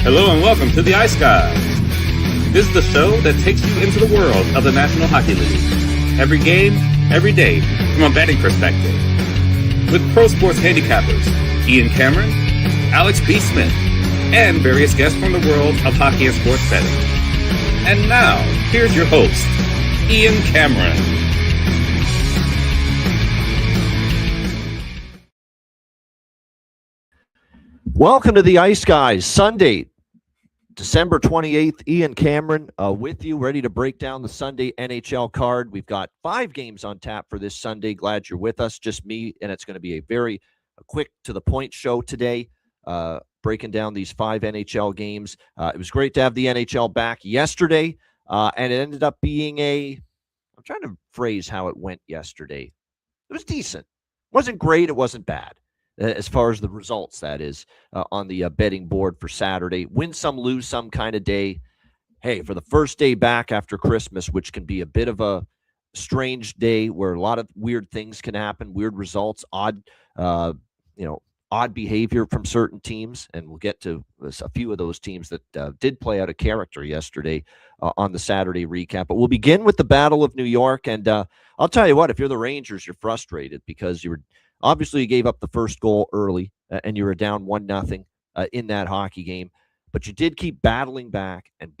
Hello and welcome to the Ice Guys. This is the show that takes you into the world of the National Hockey League. Every game, every day, from a betting perspective. With pro sports handicappers, Ian Cameron, Alex B. Smith, and various guests from the world of hockey and sports betting. And now, here's your host, Ian Cameron. Welcome to the Ice Guys, Sunday, December 28th. Ian Cameron with you, ready to break down the Sunday NHL card. We've got 5 games on tap for this Sunday. Glad you're with us, just me, and it's going to be a very quick to-the-point show today, breaking down these 5 NHL games. It was great to have the NHL back yesterday, and it ended up being I'm trying to phrase how it went yesterday. It was decent. It wasn't great. It wasn't bad. As far as the results, that is, on the betting board for Saturday. Win some, lose some kind of day. Hey, for the first day back after Christmas, which can be a bit of a strange day where a lot of weird things can happen, weird results, odd behavior from certain teams, and we'll get to a few of those teams that did play out of character yesterday on the Saturday recap. But we'll begin with the Battle of New York, and I'll tell you what, if you're the Rangers, you're frustrated because obviously you gave up the first goal early, and you were down 1-0 in that hockey game, but you did keep battling back in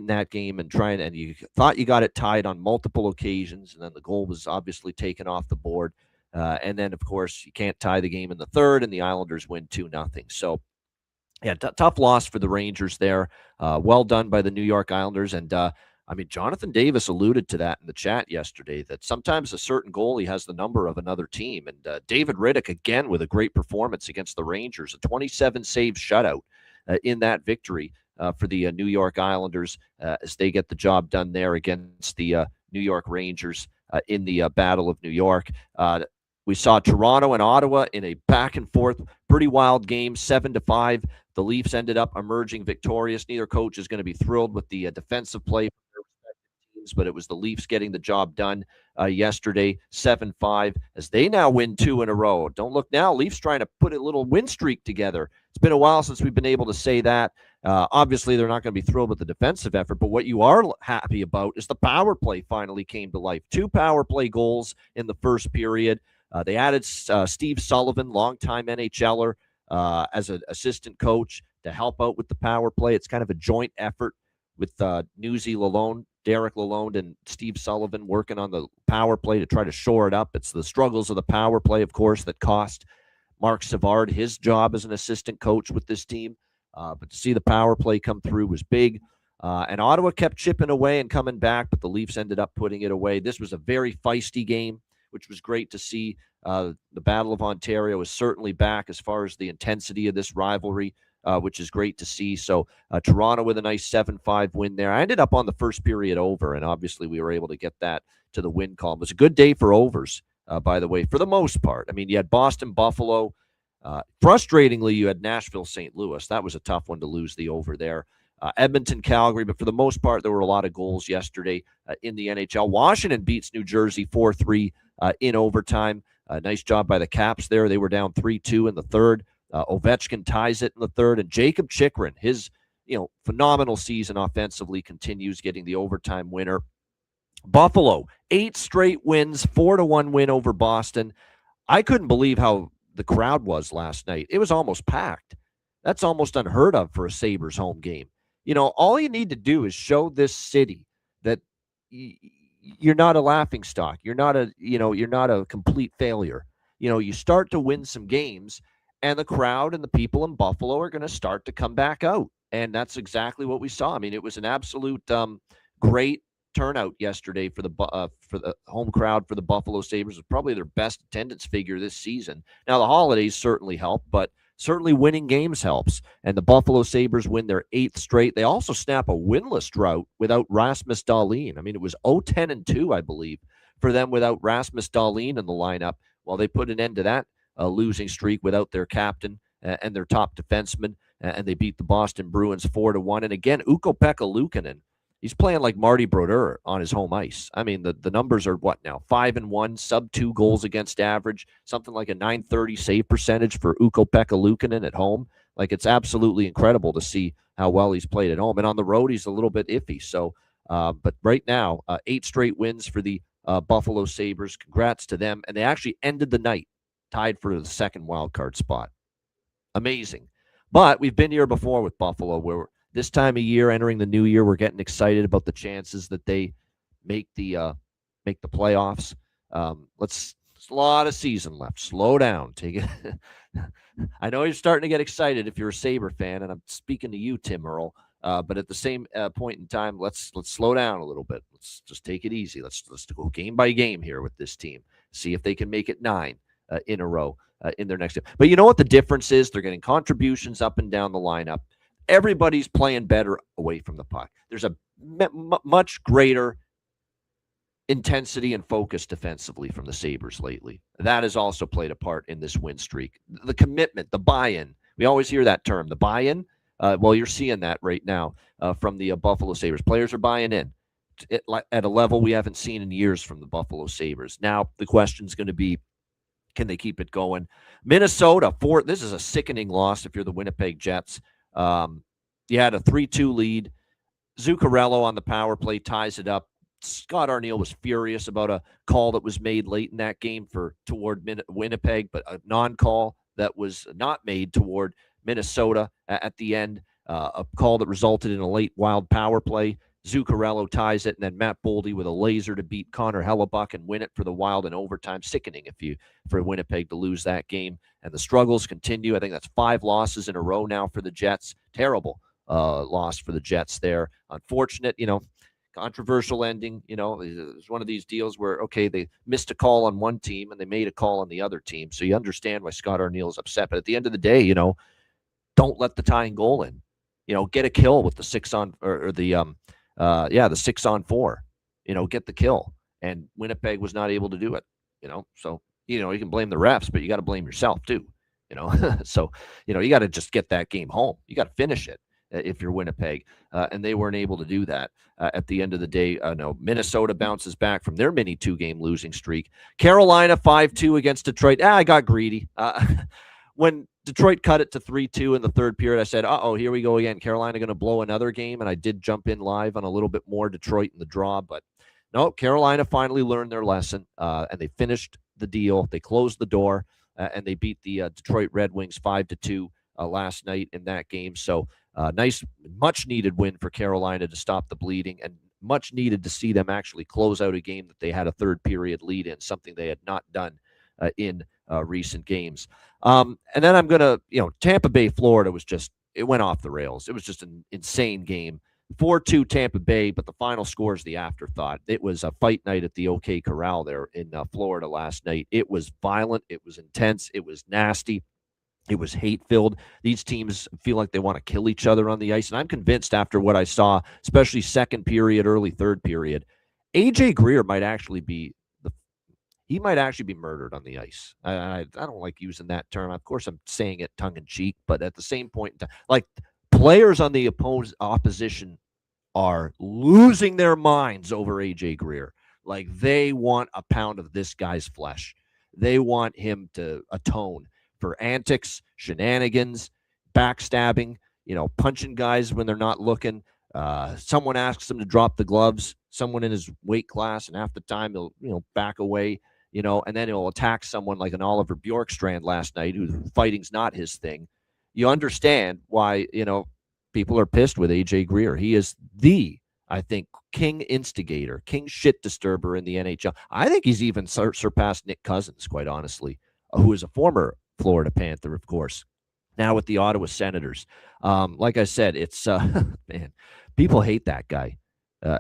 that game and you thought you got it tied on multiple occasions, and then the goal was obviously taken off the board. And then, of course, you can't tie the game in the third, and the Islanders win 2-0. So, yeah, tough loss for the Rangers there. Well done by the New York Islanders. And, Jonathan Davis alluded to that in the chat yesterday, that sometimes a certain goalie has the number of another team. And David Riddick, again, with a great performance against the Rangers, a 27-save shutout in that victory for the New York Islanders as they get the job done there against the New York Rangers in the Battle of New York. We saw Toronto and Ottawa in a back-and-forth, pretty wild game, 7-5. The Leafs ended up emerging victorious. Neither coach is going to be thrilled with the defensive play for their respective teams, but it was the Leafs getting the job done yesterday, 7-5, as they now win 2 in a row. Don't look now. Leafs trying to put a little win streak together. It's been a while since we've been able to say that. Obviously, they're not going to be thrilled with the defensive effort, but what you are happy about is the power play finally came to life. 2 power play goals in the first period. They added Steve Sullivan, longtime NHLer, as an assistant coach to help out with the power play. It's kind of a joint effort with Newsy Lalonde, Derek Lalonde, and Steve Sullivan working on the power play to try to shore it up. It's the struggles of the power play, of course, that cost Mark Savard his job as an assistant coach with this team. But to see the power play come through was big. And Ottawa kept chipping away and coming back, but the Leafs ended up putting it away. This was a very feisty game, which was great to see. The Battle of Ontario is certainly back as far as the intensity of this rivalry, which is great to see. So Toronto with a nice 7-5 win there. I ended up on the first period over, and obviously we were able to get that to the win column. It was a good day for overs, by the way, for the most part. I mean, you had Boston, Buffalo. Frustratingly, you had Nashville, St. Louis. That was a tough one to lose the over there. Edmonton, Calgary, but for the most part, there were a lot of goals yesterday in the NHL. Washington beats New Jersey 4-3 in overtime. Nice job by the Caps there. They were down 3-2 in the third. Ovechkin ties it in the third, and Jacob Chychrun, his phenomenal season offensively, continues, getting the overtime winner. Buffalo, 8 straight wins, 4-1 win over Boston. I couldn't believe how the crowd was last night. It was almost packed. That's almost unheard of for a Sabres home game. All you need to do is show this city that you're not a laughingstock. You're not a complete failure. You start to win some games, and the crowd and the people in Buffalo are going to start to come back out. And that's exactly what we saw. I mean, it was an absolute great turnout yesterday for the home crowd for the Buffalo Sabres. It was probably their best attendance figure this season. Now, the holidays certainly help, but certainly winning games helps. And the Buffalo Sabres win their 8th straight. They also snap a winless drought without Rasmus Dahlin. I mean, it was 0-10-2, I believe, for them without Rasmus Dahlin in the lineup. Well, they put an end to that losing streak without their captain and their top defenseman, and they beat the Boston Bruins 4-1. And again, Ukko-Pekka Luukkonen, he's playing like Marty Brodeur on his home ice. I mean, the numbers are what now? 5-1, sub 2 goals against average, something like a .930 save percentage for Ukko-Pekka Luukkonen at home. Like, it's absolutely incredible to see how well he's played at home. And on the road, he's a little bit iffy. So, but right now, 8 straight wins for the Buffalo Sabres. Congrats to them. And they actually ended the night tied for the second wild card spot. Amazing. But we've been here before with Buffalo, where this time of year, entering the new year, we're getting excited about the chances that they make the playoffs. There's a lot of season left. Slow down. Take it. I know you're starting to get excited if you're a Sabre fan, and I'm speaking to you, Tim Earl. But at the same point in time, let's slow down a little bit. Let's just take it easy. Let's go game by game here with this team. See if they can make it 9 in a row in their next game. But you know what the difference is? They're getting contributions up and down the lineup. Everybody's playing better away from the puck. There's a much greater intensity and focus defensively from the Sabres lately. That has also played a part in this win streak. The commitment, the buy-in. We always hear that term, the buy-in. Well, you're seeing that right now from the Buffalo Sabres. Players are buying in at a level we haven't seen in years from the Buffalo Sabres. Now, the question's going to be, can they keep it going? Minnesota, this is a sickening loss if you're the Winnipeg Jets. You had a 3-2 lead. Zuccarello on the power play ties it up. Scott Arniel was furious about a call that was made late in that game toward Winnipeg, but a non-call that was not made toward Minnesota at the end. A call that resulted in a late wild power play. Zuccarello ties it, and then Matt Boldy with a laser to beat Connor Hellebuck and win it for the Wild in overtime. Sickening for Winnipeg to lose that game. And the struggles continue. I think that's 5 losses in a row now for the Jets. Terrible loss for the Jets there. Unfortunate, controversial ending. It's one of these deals where, okay, they missed a call on one team and they made a call on the other team. So you understand why Scott Arniel is upset. But at the end of the day, don't let the tying goal in. Get a kill with the 6-on or the 6-on-4. Get the kill. And Winnipeg was not able to do it. So you can blame the refs, but you got to blame yourself too. So you got to just get that game home. You got to finish it if you're Winnipeg, and they weren't able to do that at the end of the day. No, Minnesota bounces back from their mini 2-game losing streak. Carolina 5-2 against Detroit. I got greedy. When Detroit cut it to 3-2 in the third period, I said, here we go again. Carolina going to blow another game, and I did jump in live on a little bit more Detroit in the draw, but no, Carolina finally learned their lesson, and they finished the deal. They closed the door, and they beat the Detroit Red Wings 5-2 last night in that game. So nice, much-needed win for Carolina to stop the bleeding, and much needed to see them actually close out a game that they had a third-period lead in, something they had not done in recent games. And then I'm going to, Tampa Bay, Florida it went off the rails. It was just an insane game. 4-2 Tampa Bay, but the final score is the afterthought. It was a fight night at the OK Corral there in Florida last night. It was violent. It was intense. It was nasty. It was hate-filled. These teams feel like they want to kill each other on the ice, and I'm convinced after what I saw, especially second period, early third period, A.J. Greer might actually be murdered on the ice. I don't like using that term. Of course, I'm saying it tongue-in-cheek, but at the same point in time, like, players on the opposition are losing their minds over A.J. Greer. Like, they want a pound of this guy's flesh. They want him to atone for antics, shenanigans, backstabbing, punching guys when they're not looking. Someone asks him to drop the gloves, someone in his weight class, and half the time he'll, back away, and then he'll attack someone like an Oliver Bjorkstrand last night, who fighting's not his thing. You understand why, people are pissed with A.J. Greer. He is I think, king instigator, king shit disturber in the NHL. I think he's even surpassed Nick Cousins, quite honestly, who is a former Florida Panther, of course, now with the Ottawa Senators. Like I said, it's, man, people hate that guy.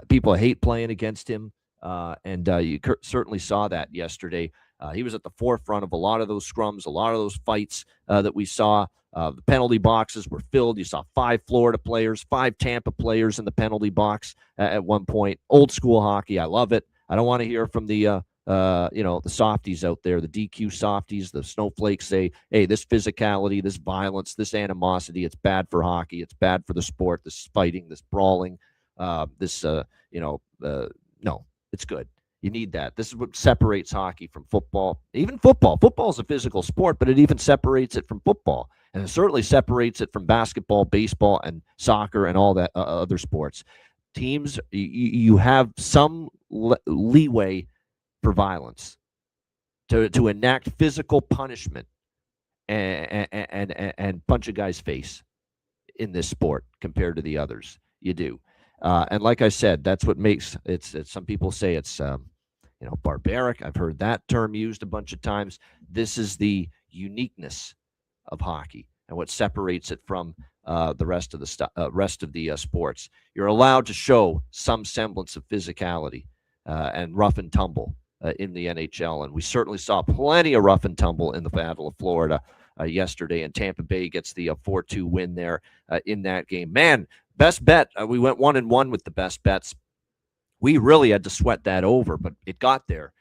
People hate playing against him, and you certainly saw that yesterday. He was at the forefront of a lot of those scrums, a lot of those fights that we saw. The penalty boxes were filled. You saw 5 Florida players, 5 Tampa players in the penalty box at one point. Old school hockey. I love it. I don't want to hear from the softies out there, the DQ softies, the snowflakes say, hey, this physicality, this violence, this animosity, it's bad for hockey. It's bad for the sport, this fighting, this brawling, no, it's good. You need that. This is what separates hockey from football. Even football. Football is a physical sport, but it even separates it from football. And it certainly separates it from basketball, baseball, and soccer and all that other sports. Teams, you have some leeway for violence to enact physical punishment and punch a guy's face in this sport compared to the others. You do. And like I said, that's what makes it's some people say it's barbaric. I've heard that term used a bunch of times. This is the uniqueness of hockey and what separates it from the rest of the sports. You're allowed to show some semblance of physicality and rough and tumble in the NHL, and we certainly saw plenty of rough and tumble in the Battle of Florida yesterday, and Tampa Bay gets the 4-2 win there in that game. Man, best bet. We went 1-1 with the best bets. We really had to sweat that over, but it got there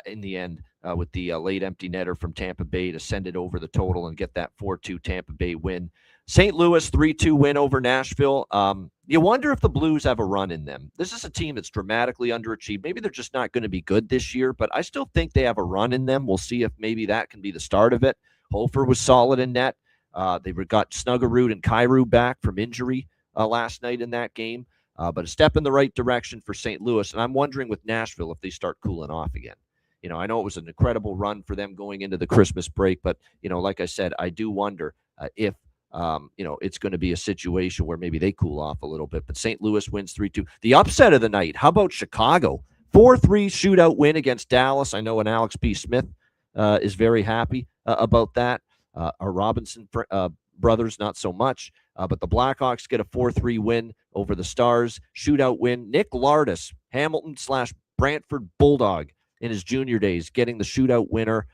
in the end with the late empty netter from Tampa Bay to send it over the total and get that 4-2 Tampa Bay win. St. Louis 3-2 win over Nashville. You wonder if the Blues have a run in them. This is a team that's dramatically underachieved. Maybe they're just not going to be good this year, but I still think they have a run in them. We'll see if maybe that can be the start of it. Hofer was solid in net. They got Snuggerud and Kyrou back from injury last night in that game. But a step in the right direction for St. Louis. And I'm wondering with Nashville if they start cooling off again. I know it was an incredible run for them going into the Christmas break, but, like I said, I do wonder if, it's going to be a situation where maybe they cool off a little bit. But St. Louis wins 3-2. The upset of the night, how about Chicago? 4-3 shootout win against Dallas. I know an Alex P. Smith is very happy about that. Our Robinson brothers, not so much. But the Blackhawks get a 4-3 win over the Stars. Shootout win. Nick Lardis, Hamilton/Brantford Bulldog in his junior days, getting the shootout winner.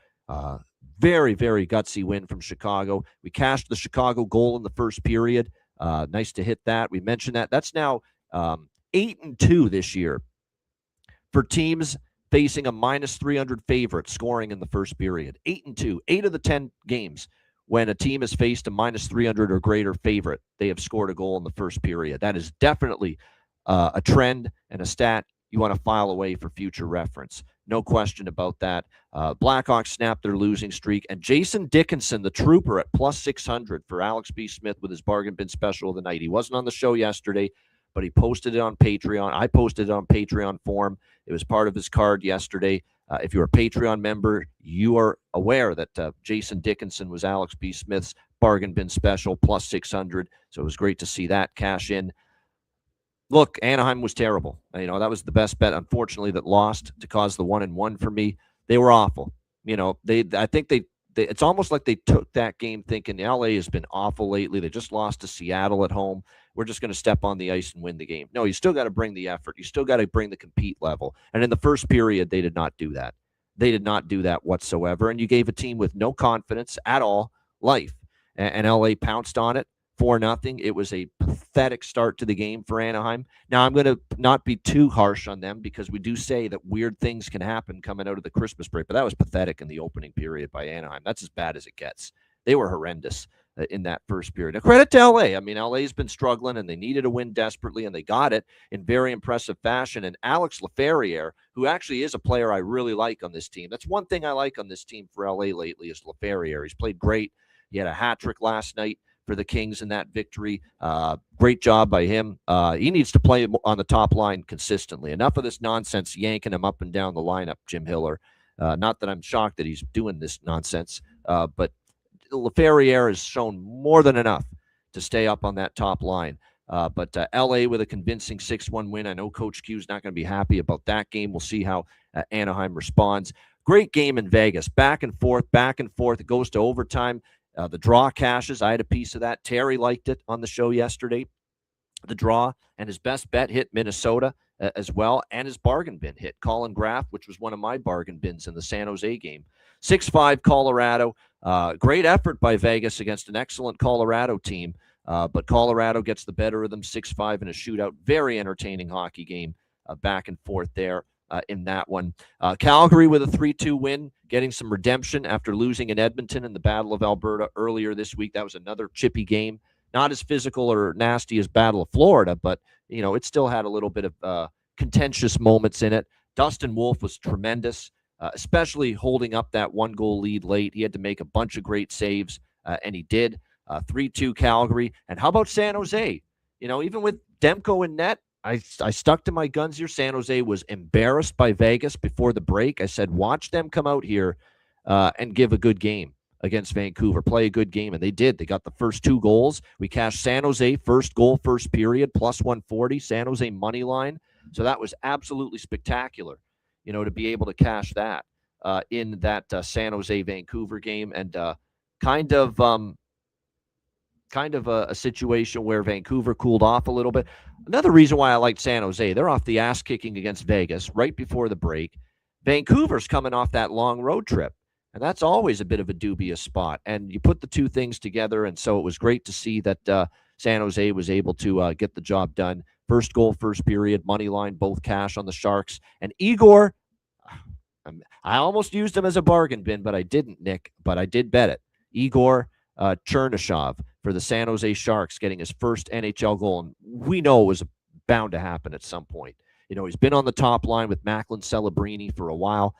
Very, very gutsy win from Chicago. We cashed the Chicago goal in the first period. Nice to hit that. We mentioned that. That's now 8-2 this year for teams facing a -300 favorite scoring in the first period. 8-2. 8 of the 10 games when a team has faced a -300 or greater favorite, they have scored a goal in the first period. That is definitely a trend and a stat you want to file away for future reference. No question about that. Blackhawks snapped their losing streak. And Jason Dickinson, the trooper, at +600 for Alex B. Smith with his bargain bin special of the night. He wasn't on the show yesterday, but he posted it on Patreon. I posted it on Patreon for him. It was part of his card yesterday. If you're a Patreon member, you are aware that Jason Dickinson was Alex B. Smith's bargain bin special, +600. So it was great to see that cash in. Look, Anaheim was terrible. That was the best bet, unfortunately, that lost to cause the 1-1 for me. They were awful. I think it's almost like they took that game thinking LA has been awful lately. They just lost to Seattle at home. We're just going to step on the ice and win the game. No, you still got to bring the effort. You still got to bring the compete level. And in the first period, they did not do that. They did not do that whatsoever. And you gave a team with no confidence at all life. And LA pounced on it 4-0. It was a pathetic start to the game for Anaheim. Now, I'm going to not be too harsh on them because we do say that weird things can happen coming out of the Christmas break. But that was pathetic in the opening period by Anaheim. That's as bad as it gets. They were horrendous in that first period. Now, credit to LA. I mean, LA's been struggling, and they needed a win desperately, and they got it in very impressive fashion. And Alex Laferriere, who actually is a player I really like on this team. That's one thing I like on this team for LA lately is Laferriere. He's played great. He had a hat trick last night for the Kings in that victory. Great job by him. He needs to play on the top line consistently. Enough of this nonsense yanking him up and down the lineup, Jim Hiller. Not that I'm shocked that he's doing this nonsense, but Laferriere has shown more than enough to stay up on that top line. But LA with a convincing 6-1 win. I know Coach Q's not going to be happy about that game. We'll see how Anaheim responds. Great game in Vegas. Back and forth. It goes to overtime. The draw cashes. I had a piece of that. Terry liked it on the show yesterday. The draw, and his best bet hit Minnesota as well, and his bargain bin hit Colin Graff, which was one of my bargain bins in the San Jose game. 6-5 Colorado. Great effort by Vegas against an excellent Colorado team, but Colorado gets the better of them 6-5 in a shootout. Very entertaining hockey game back and forth there in that one. Calgary with a 3-2 win, getting some redemption after losing in Edmonton in the Battle of Alberta earlier this week. That was another chippy game. Not as physical or nasty as Battle of Florida, but, it still had a little bit of contentious moments in it. Dustin Wolf was tremendous, especially holding up that 1-goal lead late. He had to make a bunch of great saves, and he did. 3-2 Calgary. And how about San Jose? Even with Demko in net, I stuck to my guns here. San Jose was embarrassed by Vegas before the break. I said, watch them come out here and give a good game against Vancouver, play a good game, and they did. They got the first 2 goals. We cashed San Jose first goal, first period, plus 140, San Jose money line. So that was absolutely spectacular, to be able to cash that in that San Jose Vancouver game, and kind of a situation where Vancouver cooled off a little bit. Another reason why I liked San Jose, they're off the ass kicking against Vegas right before the break. Vancouver's coming off that long road trip, and that's always a bit of a dubious spot. And you put the two things together, and so it was great to see that San Jose was able to get the job done. First goal, first period, money line, both cash on the Sharks. And Igor, I almost used him as a bargain bin, but I didn't, Nick, but I did bet it. Igor Chernyshov for the San Jose Sharks getting his first NHL goal, and we know it was bound to happen at some point. He's been on the top line with Macklin Celebrini for a while.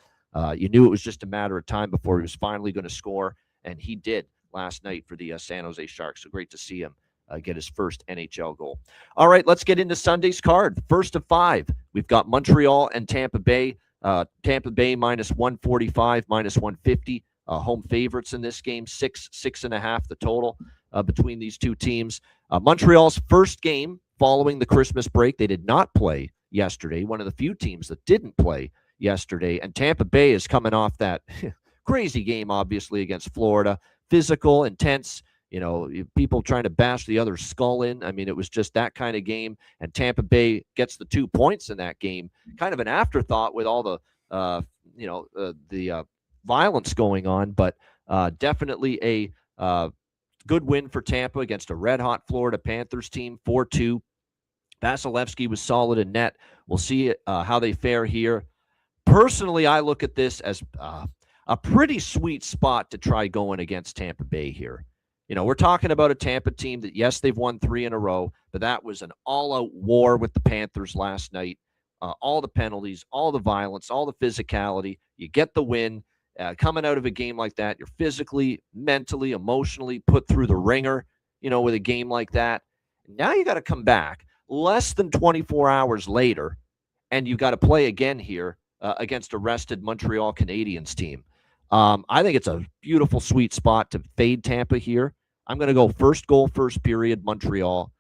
You knew it was just a matter of time before he was finally going to score, and he did last night for the San Jose Sharks. So great to see him get his first NHL goal. All right, let's get into Sunday's card. First of 5, we've got Montreal and Tampa Bay. Tampa Bay minus 145, minus 150. Home favorites in this game, 6.5 the total between these two teams. Montreal's first game following the Christmas break. They did not play yesterday, one of the few teams that didn't play yesterday. And Tampa Bay is coming off that crazy game, obviously, against Florida. Physical, intense, people trying to bash the other skull in. I mean, it was just that kind of game. And Tampa Bay gets the 2 points in that game. Kind of an afterthought with all the, the violence going on, but definitely a good win for Tampa against a red-hot Florida Panthers team, 4-2. Vasilevsky was solid in net. We'll see how they fare here. Personally, I look at this as a pretty sweet spot to try going against Tampa Bay here. We're talking about a Tampa team that, yes, they've won 3 in a row, but that was an all-out war with the Panthers last night. All the penalties, all the violence, all the physicality. You get the win. Coming out of a game like that, you're physically, mentally, emotionally put through the ringer, with a game like that. Now you got to come back less than 24 hours later, and you got to play again here against a rested Montreal Canadiens team. I think it's a beautiful, sweet spot to fade Tampa here. I'm going to go first goal, first period, Montreal,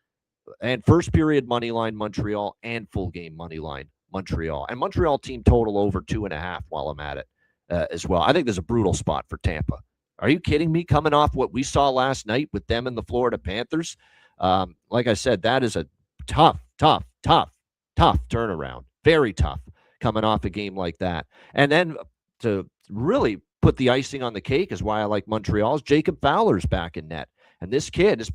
and first period money line, Montreal, and full game money line, Montreal. And Montreal team total over 2.5 while I'm at it as well. I think there's a brutal spot for Tampa. Are you kidding me? Coming off what we saw last night with them and the Florida Panthers. Like I said, that is a tough turnaround. Very tough coming off a game like that. And then to really put the icing on the cake is why I like Montreal's Jacob Fowler's back in net. And this kid is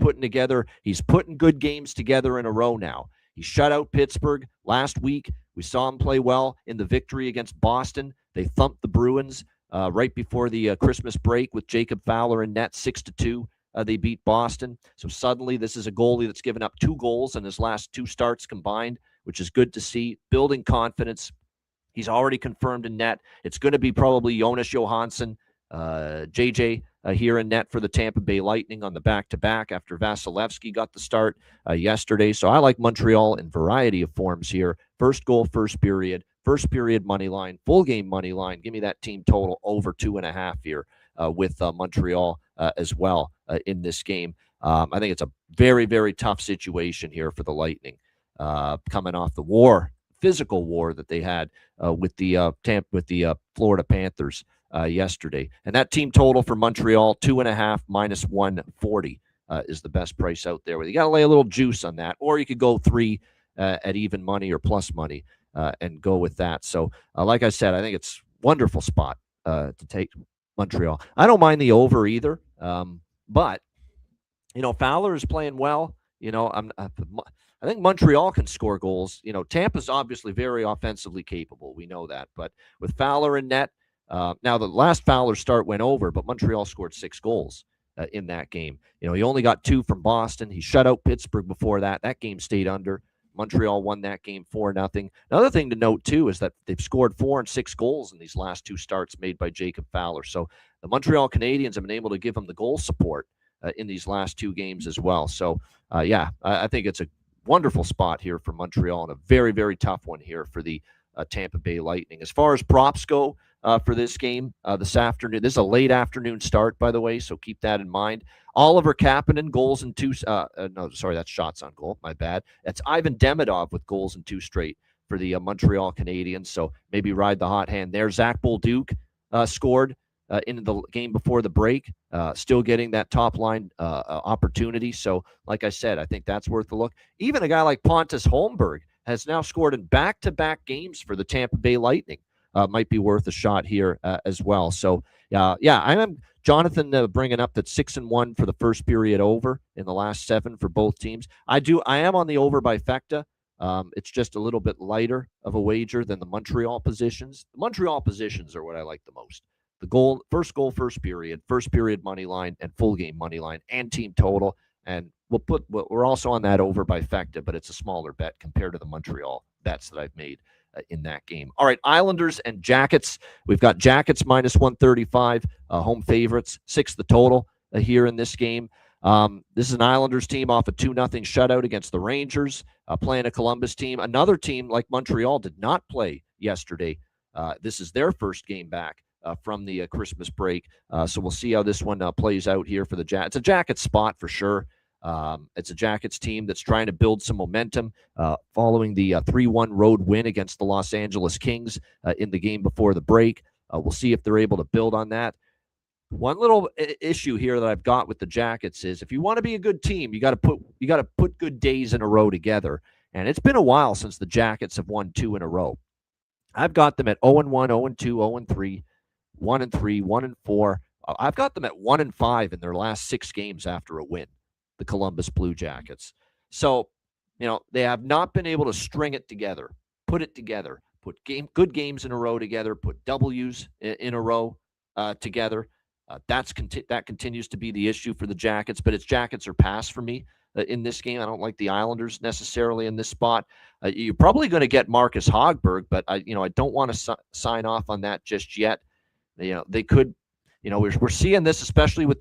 he's putting good games together in a row now. He shut out Pittsburgh last week. We saw him play well in the victory against Boston. They thumped the Bruins right before the Christmas break with Jacob Fowler in net, 6-2. They beat Boston. So suddenly this is a goalie that's given up 2 goals in his last 2 starts combined, which is good to see. Building confidence. He's already confirmed in net. It's going to be probably Jonas Johansson, JJ here in net for the Tampa Bay Lightning on the back-to-back after Vasilevsky got the start yesterday. So I like Montreal in variety of forms here. First goal, first period money line, full game money line. Give me that team total over 2.5 here with Montreal as well in this game. I think it's a very, very tough situation here for the Lightning coming off the physical war that they had with the Florida Panthers yesterday. And that team total for Montreal, 2.5 minus 140 is the best price out there. You got to lay a little juice on that, or you could go 3 at even money or plus money and go with that. So like I said, I think it's a wonderful spot to take Montreal. I don't mind the over either, but Fowler is playing well. I think Montreal can score goals. Tampa's obviously very offensively capable. We know that. But with Fowler in net, now the last Fowler start went over, but Montreal scored 6 goals in that game. He only got 2 from Boston. He shut out Pittsburgh before that. That game stayed under. Montreal won that game 4-0. Another thing to note, too, is that they've scored 4 and 6 goals in these last 2 starts made by Jacob Fowler. So the Montreal Canadiens have been able to give him the goal support in these last 2 games as well. So, I think it's a wonderful spot here for Montreal and a very, very tough one here for the Tampa Bay Lightning. As far as props go for this game this afternoon, this is a late afternoon start, by the way, so keep that in mind. Oliver Kapanen, goals in 2. No, sorry, that's shots on goal. My bad. That's Ivan Demidov with goals in 2 straight for the Montreal Canadiens. So maybe ride the hot hand there. Zach Bolduc scored in the game before the break, still getting that top line opportunity. So, like I said, I think that's worth a look. Even a guy like Pontus Holmberg has now scored in back-to-back games for the Tampa Bay Lightning. Might be worth a shot here as well. So, I am Jonathan bringing up that 6-1 for the first period over in the last 7 for both teams. I am on the over by Fecta. It's just a little bit lighter of a wager than the Montreal positions. The Montreal positions are what I like the most. The first goal, first period money line, and full game money line, and team total. And we're also on that over by Fecta, but it's a smaller bet compared to the Montreal bets that I've made in that game. All right, Islanders and Jackets. We've got Jackets minus 135, home favorites, 6 the total here in this game. This is an Islanders team off a 2-0 shutout against the Rangers, playing a Columbus team. Another team like Montreal did not play yesterday. This is their first game back from the Christmas break. So we'll see how this one plays out here for the Jackets. It's a Jackets spot for sure. It's a Jackets team that's trying to build some momentum following the 3-1 road win against the Los Angeles Kings in the game before the break. We'll see if they're able to build on that. One little issue here that I've got with the Jackets is if you want to be a good team, you got to put good days in a row together. And it's been a while since the Jackets have won 2 in a row. I've got them at 0-1, 0-2, 0-3, 1-3, 1-4. I've got them at 1-5 in their last 6 games after a win, the Columbus Blue Jackets. So, they have not been able to string it together, put it together, put good games in a row together, put W's in a row together. That continues to be the issue for the Jackets, but it's Jackets or pass for me in this game. I don't like the Islanders necessarily in this spot. You're probably going to get Marcus Hogberg, but I don't want to sign off on that just yet. They could. We're seeing this especially with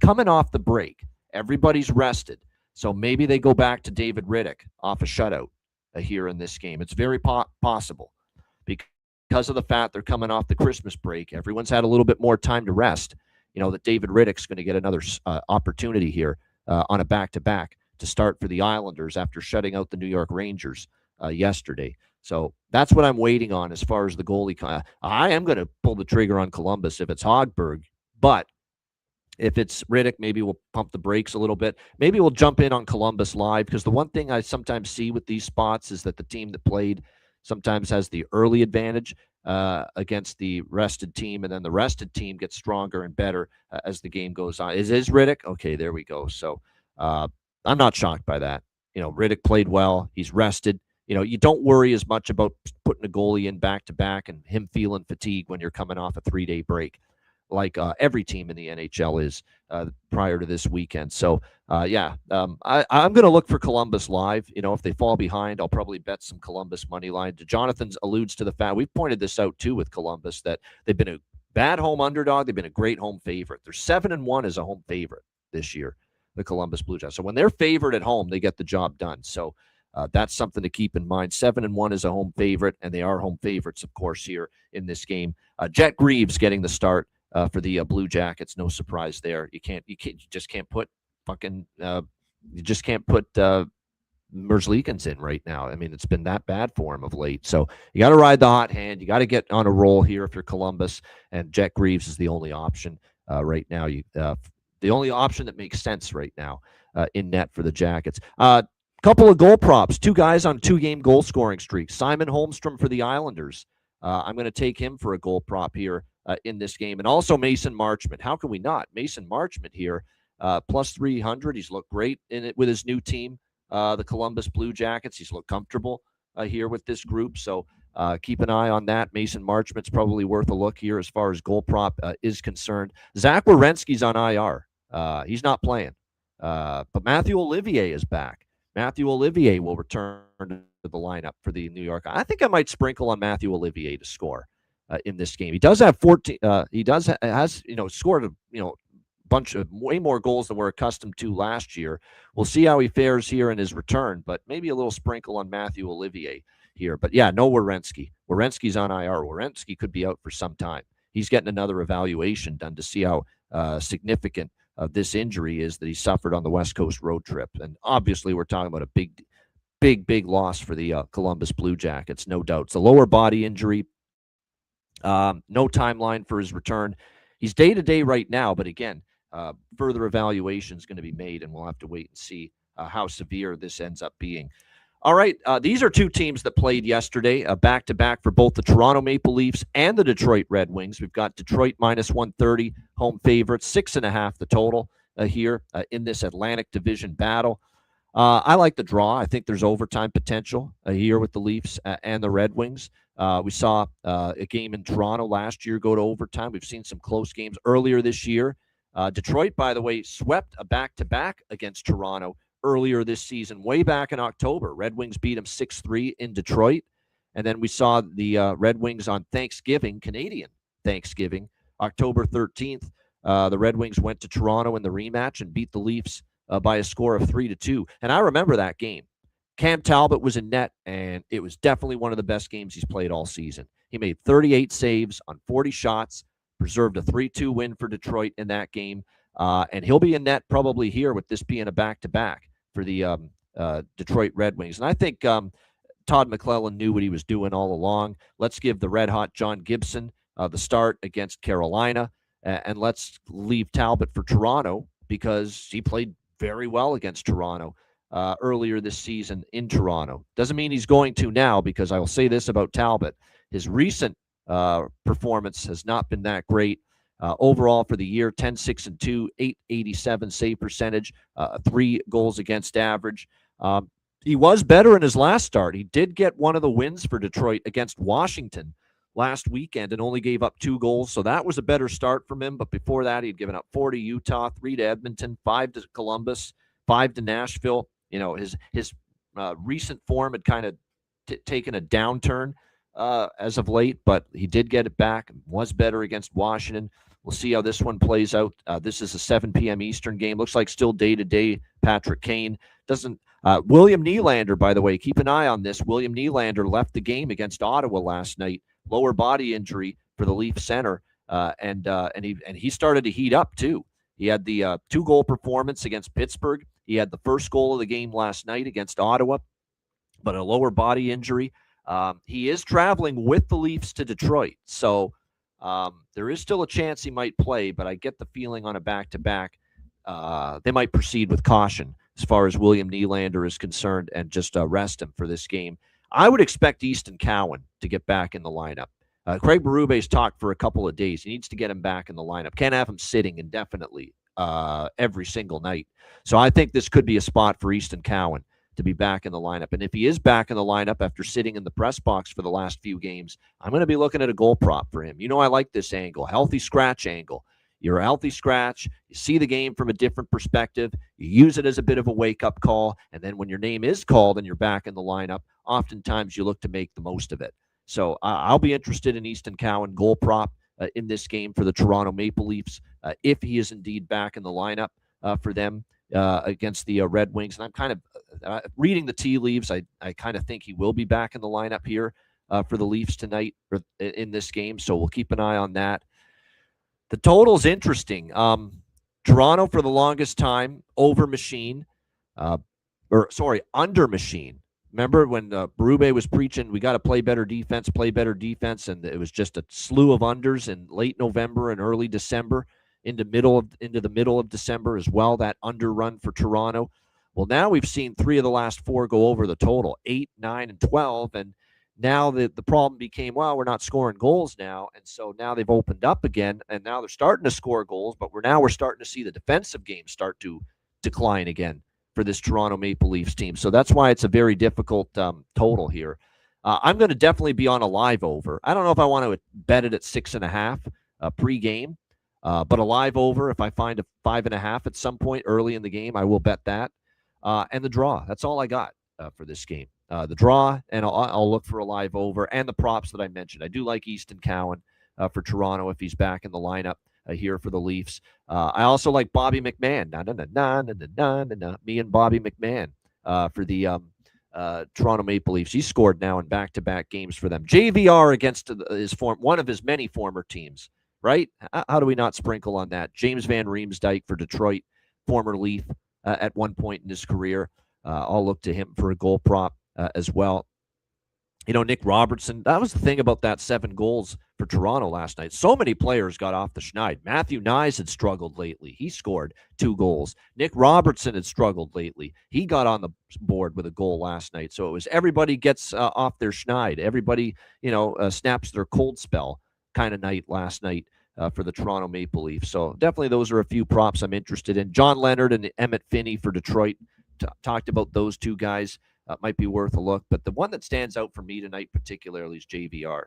coming off the break. Everybody's rested, so maybe they go back to David Riddick off a shutout here in this game. It's very possible because of the fact they're coming off the Christmas break. Everyone's had a little bit more time to rest. That David Riddick's going to get another opportunity here on a back-to-back to start for the Islanders after shutting out the New York Rangers yesterday. So that's what I'm waiting on as far as the goalie. I am going to pull the trigger on Columbus if it's Hogberg, but if it's Riddick, maybe we'll pump the brakes a little bit. Maybe we'll jump in on Columbus live, because the one thing I sometimes see with these spots is that the team that played sometimes has the early advantage against the rested team, and then the rested team gets stronger and better as the game goes on. Is Riddick? Okay, there we go. So I'm not shocked by that. Riddick played well. He's rested. You don't worry as much about putting a goalie in back-to-back and him feeling fatigue when you're coming off a 3-day break, like every team in the NHL is prior to this weekend. So, I'm going to look for Columbus live. If they fall behind, I'll probably bet some Columbus money line. Jonathan alludes to the fact, we've pointed this out too with Columbus, that they've been a bad home underdog. They've been a great home favorite. They're 7-1 as a home favorite this year, the Columbus Blue Jackets. So when they're favored at home, they get the job done. So that's something to keep in mind. 7-1 is a home favorite, and they are home favorites, of course, here in this game. Jet Greaves getting the start for the Blue Jackets. No surprise there. You just can't put Merzlikins in right now. I mean, it's been that bad for him of late. So you got to ride the hot hand. You got to get on a roll here if you're Columbus, and Jet Greaves is the only option right now. The only option that makes sense right now in net for the Jackets. Couple of goal props. 2 guys on 2-game goal scoring streaks. Simon Holmstrom for the Islanders. I'm going to take him for a goal prop here in this game. And also Mason Marchment. How can we not? Mason Marchment here, plus 300. He's looked great in it with his new team, the Columbus Blue Jackets. He's looked comfortable here with this group. So keep an eye on that. Mason Marchment's probably worth a look here as far as goal prop is concerned. Zach Werenski's on IR. He's not playing. But Matthew Olivier is back. Matthew Olivier will return to the lineup for the New York. I think I might sprinkle on Matthew Olivier to score in this game. He does have 14. Has scored a bunch of way more goals than we're accustomed to last year. We'll see how he fares here in his return, but maybe a little sprinkle on Matthew Olivier here. But yeah, no Werenski. Werenski's on IR. Werenski could be out for some time. He's getting another evaluation done to see how significant this injury is that he suffered on the West Coast road trip. And obviously, we're talking about a big loss for the Columbus Blue Jackets, no doubt. It's a lower body injury. No timeline for his return. He's day-to-day right now, but again, further evaluation is going to be made, and we'll have to wait and see how severe this ends up being. All right, these are two teams that played yesterday, back-to-back for both the Toronto Maple Leafs and the Detroit Red Wings. We've got Detroit minus 130, home favorites, 6.5 the total here in this Atlantic Division battle. I like the draw. I think there's overtime potential here with the Leafs and the Red Wings. We saw a game in Toronto last year go to overtime. We've seen some close games earlier this year. Detroit, by the way, swept a back-to-back against Toronto earlier this season, way back in October. Red Wings beat them 6-3 in Detroit. And then we saw the Red Wings on Thanksgiving, Canadian Thanksgiving, October 13th. The Red Wings went to Toronto in the rematch and beat the Leafs by a score of 3-2. And I remember that game. Cam Talbot was in net, and it was definitely one of the best games he's played all season. He made 38 saves on 40 shots, preserved a 3-2 win for Detroit in that game, and he'll be in net probably here with this being a back-to-back for the Detroit Red Wings. And I think Todd McClellan knew what he was doing all along. Let's give the red-hot John Gibson the start against Carolina, and let's leave Talbot for Toronto because he played very well against Toronto earlier this season in Toronto. Doesn't mean he's going to now, because I will say this about Talbot. His recent performance has not been that great. Overall for the year, 10-6-2, 887 save percentage, 3 goals against average. He was better in his last start. He did get one of the wins for Detroit against Washington last weekend and only gave up 2 goals. So that was a better start from him. But before that, he'd given up 4 to Utah, 3 to Edmonton, 5 to Columbus, 5 to Nashville. His recent form had kind of taken a downturn as of late, but he did get it back and was better against Washington. We'll see how this one plays out. This is a 7 p.m. Eastern game. Looks like still day-to-day Patrick Kane. William Nylander, by the way, keep an eye on this. William Nylander left the game against Ottawa last night. Lower body injury for the Leaf center, and he started to heat up too. He had the 2-goal performance against Pittsburgh. He had the first goal of the game last night against Ottawa, but a lower body injury. He is traveling with the Leafs to Detroit, so there is still a chance he might play, but I get the feeling on a back-to-back they might proceed with caution as far as William Nylander is concerned and just rest him for this game. I would expect Easton Cowan to get back in the lineup. Craig Berube's talked for a couple of days. He needs to get him back in the lineup. Can't have him sitting indefinitely every single night. So I think this could be a spot for Easton Cowan to be back in the lineup. And if he is back in the lineup after sitting in the press box for the last few games, I'm going to be looking at a goal prop for him. I like this angle, healthy scratch angle. You're a healthy scratch. You see the game from a different perspective. You use it as a bit of a wake-up call. And then when your name is called and you're back in the lineup, oftentimes you look to make the most of it. So I'll be interested in Easton Cowan goal prop in this game for the Toronto Maple Leafs if he is indeed back in the lineup for them against the Red Wings. And I'm kind of reading the tea leaves. I kind of think he will be back in the lineup here for the Leafs tonight or in this game. So we'll keep an eye on that. The total's interesting. Toronto for the longest time under machine. Remember when Berube was preaching, we got to play better defense, and it was just a slew of unders in late November and early December into the middle of December as well, that under run for Toronto. Well, now we've seen 3 of the last 4 go over the total, 8, 9, and 12, and now the problem became, well, we're not scoring goals now, and so now they've opened up again, and now they're starting to score goals, but we're starting to see the defensive game start to decline again for this Toronto Maple Leafs team. So that's why it's a very difficult total here. I'm going to definitely be on a live over. I don't know if I want to bet it at 6.5 pre-game, but a live over, if I find a 5.5 at some point early in the game, I will bet that. And the draw. That's all I got for this game. the draw, and I'll look for a live over and the props that I mentioned. I do like Easton Cowan for Toronto if he's back in the lineup here for the Leafs. I also like Bobby McMahon. Me and Bobby McMahon for the Toronto Maple Leafs. He scored now in back-to-back games for them. JVR against one of his many former teams, right? How do we not sprinkle on that? James Van Riemsdyk for Detroit, former Leaf at one point in his career. I'll look to him for a goal prop as well. Nick Robertson, that was the thing about that 7 goals for Toronto last night. So many players got off the schneid. Matthew Nyes had struggled lately. He scored 2 goals. Nick Robertson had struggled lately. He got on the board with a goal last night. So it was everybody gets off their schneid. Everybody, snaps their cold spell kind of night last night for the Toronto Maple Leafs. So definitely those are a few props I'm interested in. John Leonard and Emmett Finney for Detroit. Talked about those 2 guys. Might be worth a look. But the one that stands out for me tonight particularly is JVR.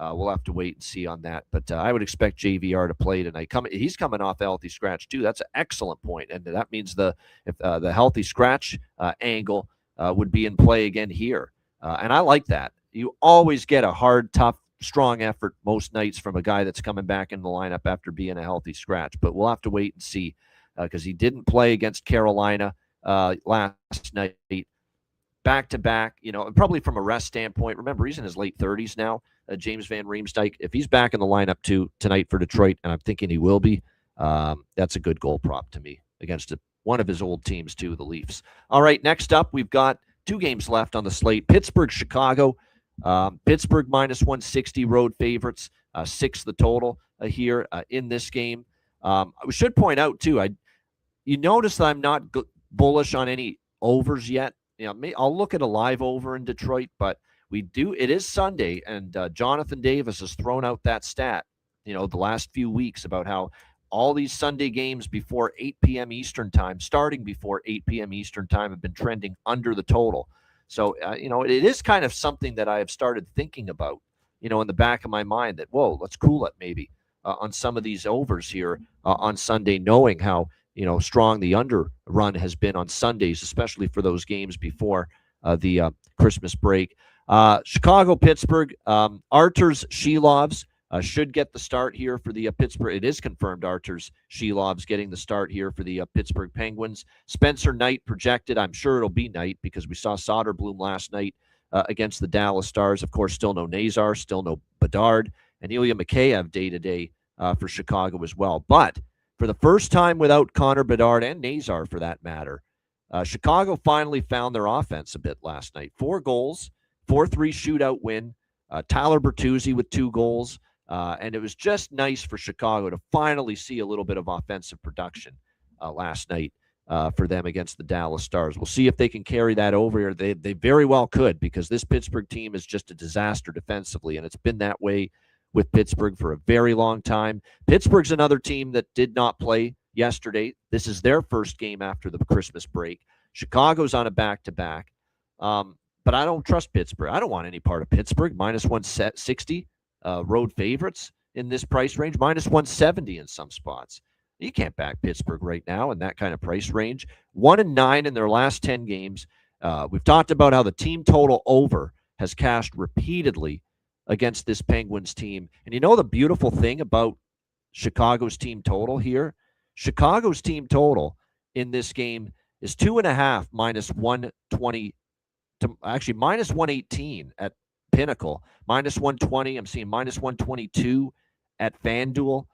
We'll have to wait and see on that. But I would expect JVR to play tonight. He's coming off a healthy scratch, too. That's an excellent point. And that means the healthy scratch angle would be in play again here. And I like that. You always get a hard, tough, strong effort most nights from a guy that's coming back in the lineup after being a healthy scratch. But we'll have to wait and see because he didn't play against Carolina last night. Back-to-back, probably from a rest standpoint. Remember, he's in his late 30s now, James Van Riemsdyk. If he's back in the lineup tonight for Detroit, and I'm thinking he will be, that's a good goal prop to me against one of his old teams, too, the Leafs. All right, next up, we've got 2 games left on the slate. Pittsburgh, Chicago. Pittsburgh minus 160 road favorites, 6 the total here in this game. I should point out, too, you notice that I'm not bullish on any overs yet. I'll look at a live over in Detroit, but it is Sunday, and Jonathan Davis has thrown out that stat, the last few weeks about how all these Sunday games before 8 p.m. Eastern time, starting before 8 p.m. Eastern time, have been trending under the total. So, it is kind of something that I have started thinking about, in the back of my mind that, whoa, let's cool it maybe on some of these overs here on Sunday, knowing how strong the under run has been on Sundays, especially for those games before the Christmas break. Chicago, Pittsburgh, Arturs Shilovs should get the start here for the Pittsburgh. It is confirmed Arturs Shilovs getting the start here for the Pittsburgh Penguins. Spencer Knight projected. I'm sure it'll be Knight because we saw Soderblom last night against the Dallas Stars. Of course, still no Nazar, still no Bedard, and Ilya Mikheyev day-to-day for Chicago as well. But for the first time without Connor Bedard and Nazar, for that matter, Chicago finally found their offense a bit last night. 4 goals, 4-3 shootout win. Tyler Bertuzzi with 2 goals. And it was just nice for Chicago to finally see a little bit of offensive production last night for them against the Dallas Stars. We'll see if they can carry that over here. They very well could, because this Pittsburgh team is just a disaster defensively, and it's been that way with Pittsburgh for a very long time. Pittsburgh's another team that did not play yesterday. This is their first game after the Christmas break. Chicago's on a back-to-back. But I don't trust Pittsburgh. I don't want any part of Pittsburgh. Minus 160 road favorites in this price range. Minus 170 in some spots. You can't back Pittsburgh right now in that kind of price range. 1-9 in their last 10 games. We've talked about how the team total over has cashed repeatedly against this Penguins team. And you know the beautiful thing about Chicago's team total here? Chicago's team total in this game is 2.5 minus 120 to actually minus 118 at Pinnacle, minus 120. I'm seeing minus 122 at FanDuel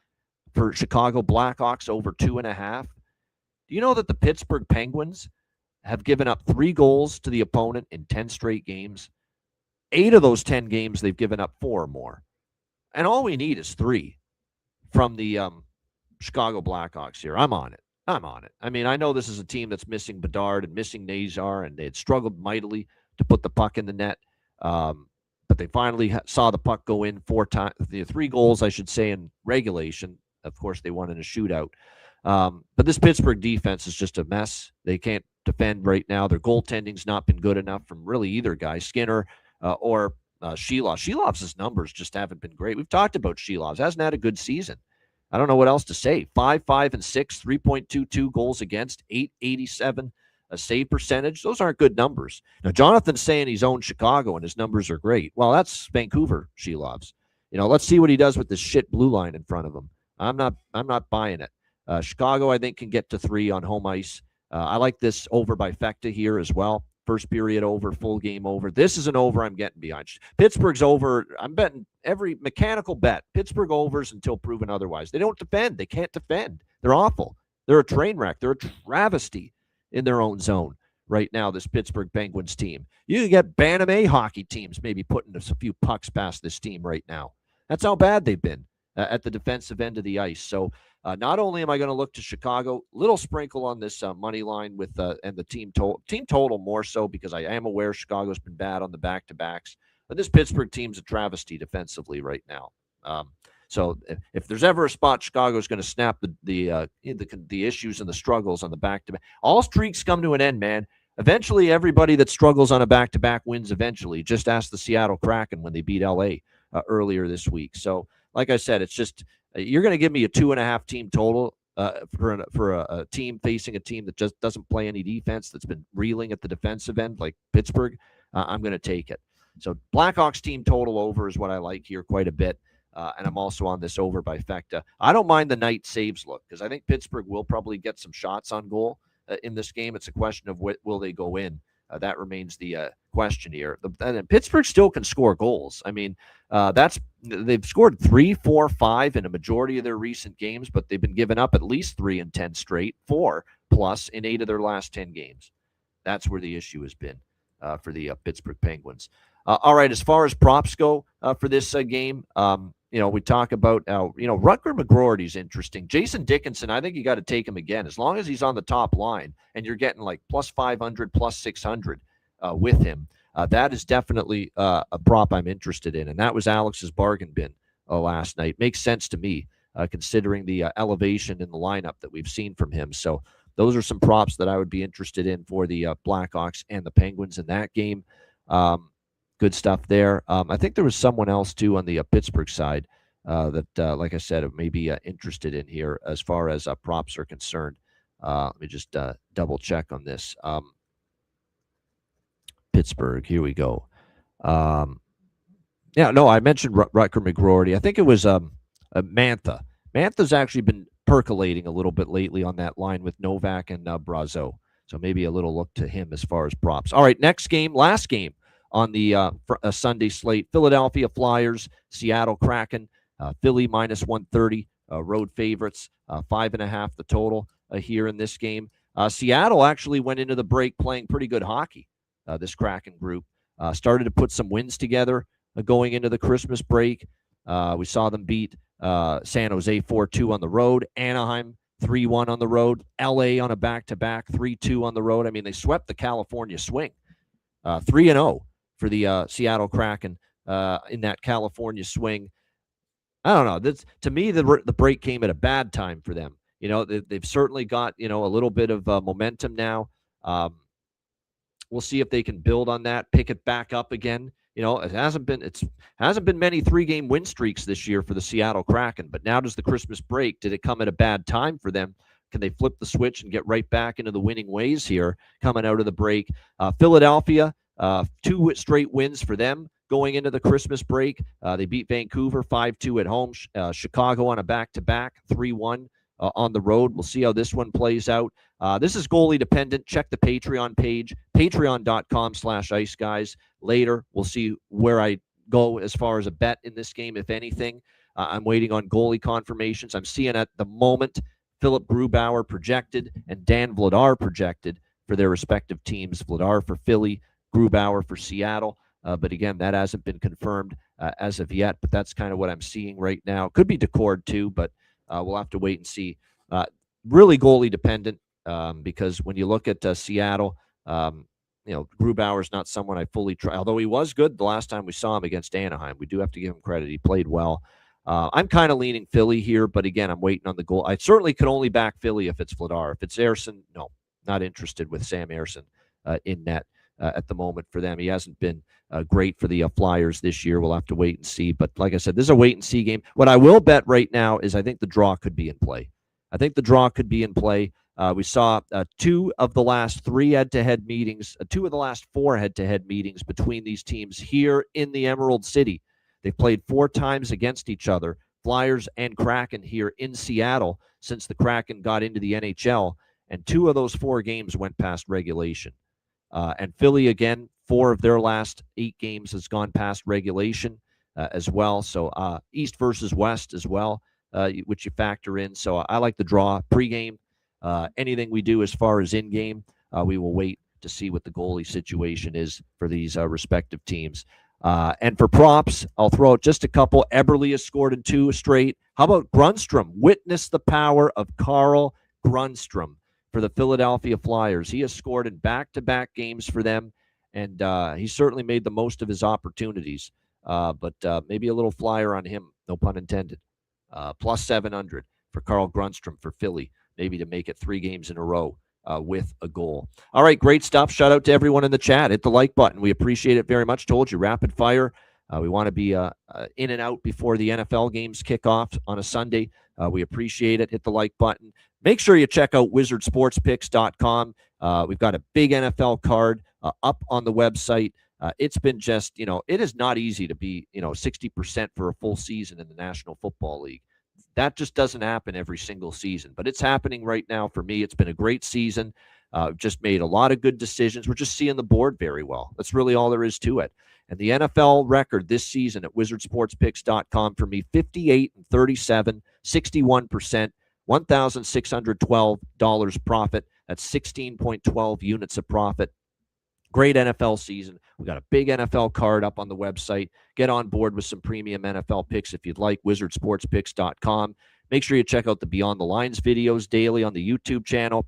for Chicago Blackhawks over 2.5. Do you know that the Pittsburgh Penguins have given up 3 goals to the opponent in 10 straight games? 8 of those 10 games, they've given up 4 or more. And all we need is 3 from the Chicago Blackhawks here. I'm on it. I mean, I know this is a team that's missing Bedard and missing Nazar, and they had struggled mightily to put the puck in the net. But they finally saw the puck go in 4 times, 3 goals, I should say, in regulation. Of course, they won in a shootout. But this Pittsburgh defense is just a mess. They can't defend right now. Their goaltending's not been good enough from really either guy, Skinner or Shelov. Shelov's numbers just haven't been great. We've talked about Shelov. Hasn't had a good season. I don't know what else to say. 5-5-6, 3.22 goals against, 887 a save percentage. Those aren't good numbers. Now, Jonathan's saying he's owned Chicago and his numbers are great. Well, that's Vancouver, Shelovs. Let's see what he does with this shit blue line in front of him. I'm not buying it. Chicago, I think, can get to 3 on home ice. I like this over by Fecta here as well. First period over, full game over. This is an over I'm getting behind. Pittsburgh's over. I'm betting every mechanical bet. Pittsburgh overs until proven otherwise. They don't defend. They can't defend. They're awful. They're a train wreck. They're a travesty in their own zone right now, this Pittsburgh Penguins team. You can get Bantam A hockey teams maybe putting a few pucks past this team right now. That's how bad they've been at the defensive end of the ice. So not only am I going to look to Chicago, little sprinkle on this money line with and the team total more so because I am aware Chicago's been bad on the back-to-backs. But this Pittsburgh team's a travesty defensively right now. So if there's ever a spot Chicago's going to snap the issues and the struggles on the back-to-back, all streaks come to an end, man. Eventually, everybody that struggles on a back-to-back wins eventually. Just ask the Seattle Kraken when they beat L.A. Earlier this week. So, like I said, it's just you're going to give me a 2.5 team total for a team facing a team that just doesn't play any defense, that's been reeling at the defensive end like Pittsburgh. I'm going to take it. So Blackhawks team total over is what I like here quite a bit. And I'm also on this over by Fecta. I don't mind the night saves look because I think Pittsburgh will probably get some shots on goal in this game. It's a question of will they go in. That remains the question here. And Pittsburgh still can score goals. I mean, they've scored 3, 4, 5 in a majority of their recent games, but they've been giving up at least 3 in 10 straight, 4 plus in 8 of their last 10 games. That's where the issue has been for the Pittsburgh Penguins. All right, as far as props go for this game, we talk about, Rutger McGroarty's interesting. Jason Dickinson, I think you got to take him again. As long as he's on the top line and you're getting like plus 500, plus 600 with him, that is definitely a prop I'm interested in. And that was Alex's bargain bin last night. Makes sense to me, considering the elevation in the lineup that we've seen from him. So those are some props that I would be interested in for the Blackhawks and the Penguins in that game. Good stuff there. I think there was someone else, too, on the Pittsburgh side that, like I said, may be interested in here as far as props are concerned. Let me just double-check on this. Pittsburgh, here we go. I mentioned Rutger McGroarty. I think it was Mantha. Mantha's actually been percolating a little bit lately on that line with Novak and Brazeau. So maybe a little look to him as far as props. All right, next game, last game on the Sunday slate. Philadelphia Flyers, Seattle Kraken. Philly minus 130, road favorites, 5.5 the total here in this game. Seattle actually went into the break playing pretty good hockey, this Kraken group. Started to put some wins together going into the Christmas break. We saw them beat San Jose 4-2 on the road, Anaheim 3-1 on the road, LA on a back-to-back 3-2 on the road. I mean, they swept the California swing, 3-0 for the Seattle Kraken in that California swing. I don't know. To me, the break came at a bad time for them. They've certainly got, a little bit of momentum now. We'll see if they can build on that, pick it back up again. It hasn't been many 3-game win streaks this year for the Seattle Kraken, but now does the Christmas break, did it come at a bad time for them? Can they flip the switch and get right back into the winning ways here coming out of the break? Philadelphia, 2 straight wins for them going into the Christmas break. They beat Vancouver 5-2 at home. Chicago on a back-to-back 3-1 on the road. We'll see how this one plays out. This is goalie dependent. Check the Patreon page, patreon.com/Ice Guys. Later, we'll see where I go as far as a bet in this game, if anything. I'm waiting on goalie confirmations. I'm seeing at the moment Philip Grubauer projected and Dan Vladar projected for their respective teams. Vladar for Philly, Grubauer for Seattle. But again, that hasn't been confirmed as of yet. But that's kind of what I'm seeing right now. Could be Decord too, but we'll have to wait and see. Really goalie dependent because when you look at Seattle, Grubauer's not someone I fully try. Although he was good the last time we saw him against Anaheim, we do have to give him credit. He played well. I'm kind of leaning Philly here, but again, I'm waiting on the goal. I certainly could only back Philly if it's Vladar. If it's Ersson, no, not interested with Sam Ersson in net at the moment for them. He hasn't been great for the Flyers this year. We'll have to wait and see. But like I said, this is a wait-and-see game. What I will bet right now is I think the draw could be in play. We saw two of the last four head-to-head meetings between these teams here in the Emerald City. They've played 4 times against each other, Flyers and Kraken here in Seattle since the Kraken got into the NHL, and 2 of those 4 games went past regulation. And Philly, again, 4 of their last 8 games has gone past regulation as well. So East versus West as well, which you factor in. So I like the draw pregame. Anything we do as far as in-game, we will wait to see what the goalie situation is for these respective teams. And for props, I'll throw out just a couple. Eberle has scored in 2 straight. How about Grundstrom? Witness the power of Carl Grundstrom for the Philadelphia Flyers. He has scored in back-to-back games for them, and he certainly made the most of his opportunities. But maybe a little flyer on him, no pun intended. Plus 700 for Carl Grundstrom for Philly, maybe to make it 3 games in a row with a goal. All right, great stuff. Shout out to everyone in the chat. Hit the like button. We appreciate it very much. Told you, rapid fire. We want to be in and out before the NFL games kick off on a Sunday. We appreciate it. Hit the like button. Make sure you check out wizardsportspicks.com. We've got a big NFL card up on the website. It's been just, it is not easy to be, 60% for a full season in the National Football League. That just doesn't happen every single season, but it's happening right now for me. It's been a great season. Just made a lot of good decisions. We're just seeing the board very well. That's really all there is to it. And the NFL record this season at wizardsportspicks.com for me, 58-37, 61%, $1,612 profit. That's 16.12 units of profit. Great NFL season. We got a big NFL card up on the website. Get on board with some premium NFL picks if you'd like, wizardsportspicks.com. Make sure you check out the Beyond the Lines videos daily on the YouTube channel.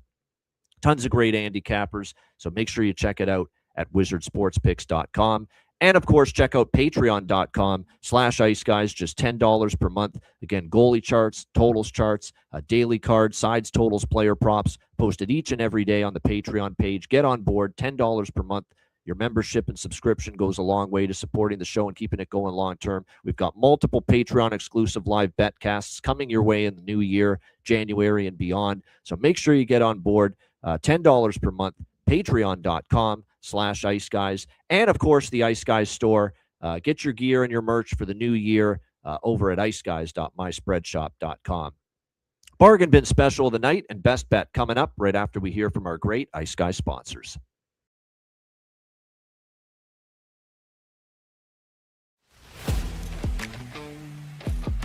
Tons of great handicappers, so make sure you check it out at wizardsportspicks.com. And, of course, check out patreon.com/Ice Guys, just $10 per month. Again, goalie charts, totals charts, a daily card, sides, totals, player props, posted each and every day on the Patreon page. Get on board, $10 per month. Your membership and subscription goes a long way to supporting the show and keeping it going long term. We've got multiple Patreon-exclusive live betcasts coming your way in the new year, January and beyond. So make sure you get on board, $10 per month, patreon.com/Ice Guys. And, of course, the Ice Guys store. Get your gear and your merch for the new year over at iceguys.myspreadshop.com. Bargain bin special of the night and best bet coming up right after we hear from our great Ice Guys sponsors.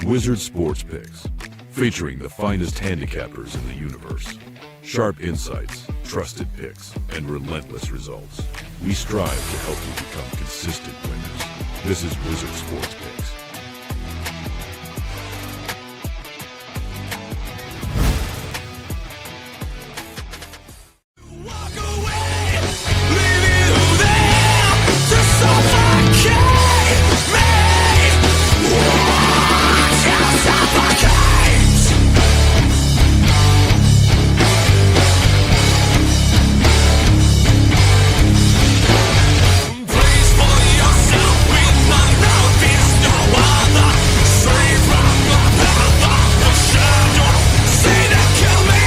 Wizard Sports Picks, featuring the finest handicappers in the universe. Sharp insights, trusted picks, and relentless results. We strive to help you become consistent winners. This is Wizard Sports Picks. Walk away, leaving you there to suffocate me. Watch you suffocate. Please pull yourself with my notice, no other. Stray from the path of the shadow. Say that kill me.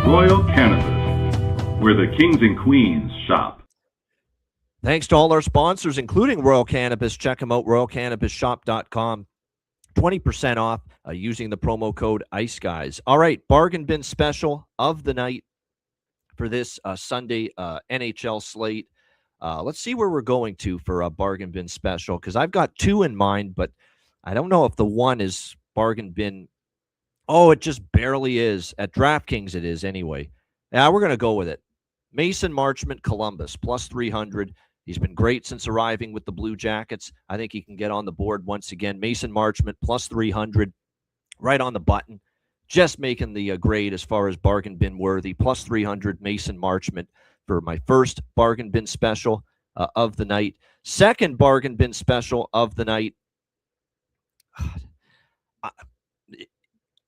Royal Cannabis, where the kings and queens shop. Thanks to all our sponsors, including Royal Cannabis. Check them out, royalcannabisshop.com. 20% off using the promo code Ice Guys. All right, bargain bin special of the night for this Sunday NHL slate. Let's see where we're going to for a bargain bin special, because I've got 2 in mind, but I don't know if the one is bargain bin. Oh, it just barely is. At DraftKings it is anyway. Yeah, we're going to go with it. Mason Marchment, Columbus, plus 300. He's been great since arriving with the Blue Jackets. I think he can get on the board once again. Mason Marchment, plus 300, right on the button. Just making the grade as far as bargain bin worthy. Plus 300, Mason Marchment for my first bargain bin special of the night. Second bargain bin special of the night.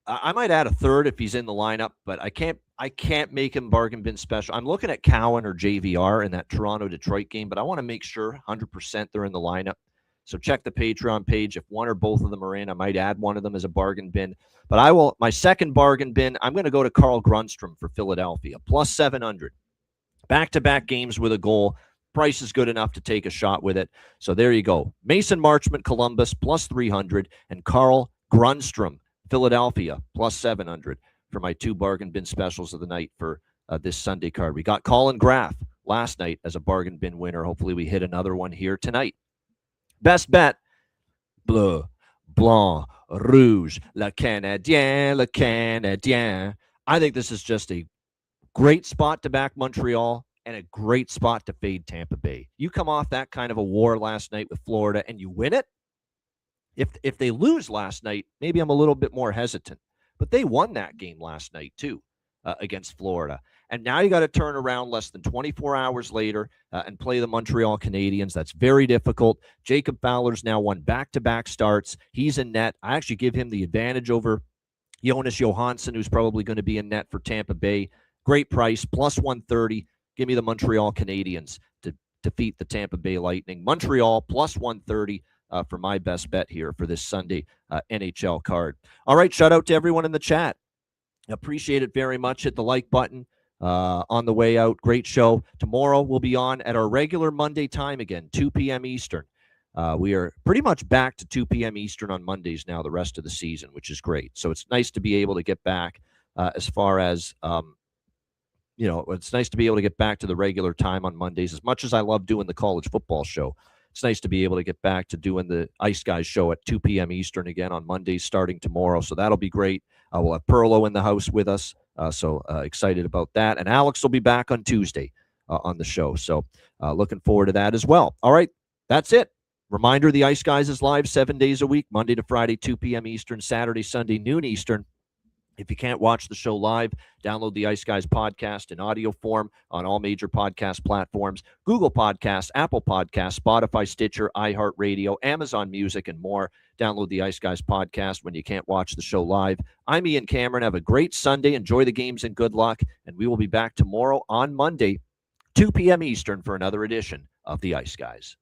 I might add a third if he's in the lineup, but I can't make him bargain bin special. I'm looking at Cowan or JVR in that Toronto-Detroit game, but I want to make sure 100% they're in the lineup. So check the Patreon page. If one or both of them are in, I might add one of them as a bargain bin. But my second bargain bin, I'm going to go to Carl Grundstrom for Philadelphia, plus 700. Back-to-back games with a goal. Price is good enough to take a shot with it. So there you go. Mason Marchment, Columbus, plus 300, and Carl Grundstrom, Philadelphia, plus 700 for my two bargain bin specials of the night for this Sunday card. We got Colin Graff last night as a bargain bin winner. Hopefully we hit another one here tonight. Best bet, bleu, blanc, rouge, le Canadien, le Canadien. I think this is just a great spot to back Montreal and a great spot to fade Tampa Bay. You come off that kind of a war last night with Florida and you win it. If they lose last night, maybe I'm a little bit more hesitant. But they won that game last night too against Florida. And now you got to turn around less than 24 hours later and play the Montreal Canadiens. That's very difficult. Jacob Fowler's now won back-to-back starts. He's in net. I actually give him the advantage over Jonas Johansson, who's probably going to be in net for Tampa Bay. Great price, plus 130. Give me the Montreal Canadiens to defeat the Tampa Bay Lightning. Montreal, plus 130 for my best bet here for this Sunday NHL card. All right, shout out to everyone in the chat. Appreciate it very much. Hit the like button. On the way out. Great show. Tomorrow we'll be on at our regular Monday time again, 2 p.m. Eastern. We are pretty much back to 2 p.m. Eastern on Mondays now the rest of the season, which is great. So it's nice to be able to get back as far as, it's nice to be able to get back to the regular time on Mondays. As much as I love doing the college football show, it's nice to be able to get back to doing the Ice Guys show at 2 p.m. Eastern again on Mondays starting tomorrow. So that'll be great. We'll have Perlo in the house with us. So excited about that. And Alex will be back on Tuesday on the show. So looking forward to that as well. All right, that's it. Reminder, the Ice Guys is live 7 days a week, Monday to Friday, 2 p.m. Eastern, Saturday, Sunday, noon Eastern. If you can't watch the show live, download the Ice Guys podcast in audio form on all major podcast platforms, Google Podcasts, Apple Podcasts, Spotify, Stitcher, iHeartRadio, Amazon Music, and more. Download the Ice Guys podcast when you can't watch the show live. I'm Ian Cameron. Have a great Sunday. Enjoy the games and good luck. And we will be back tomorrow on Monday, 2 p.m. Eastern for another edition of the Ice Guys.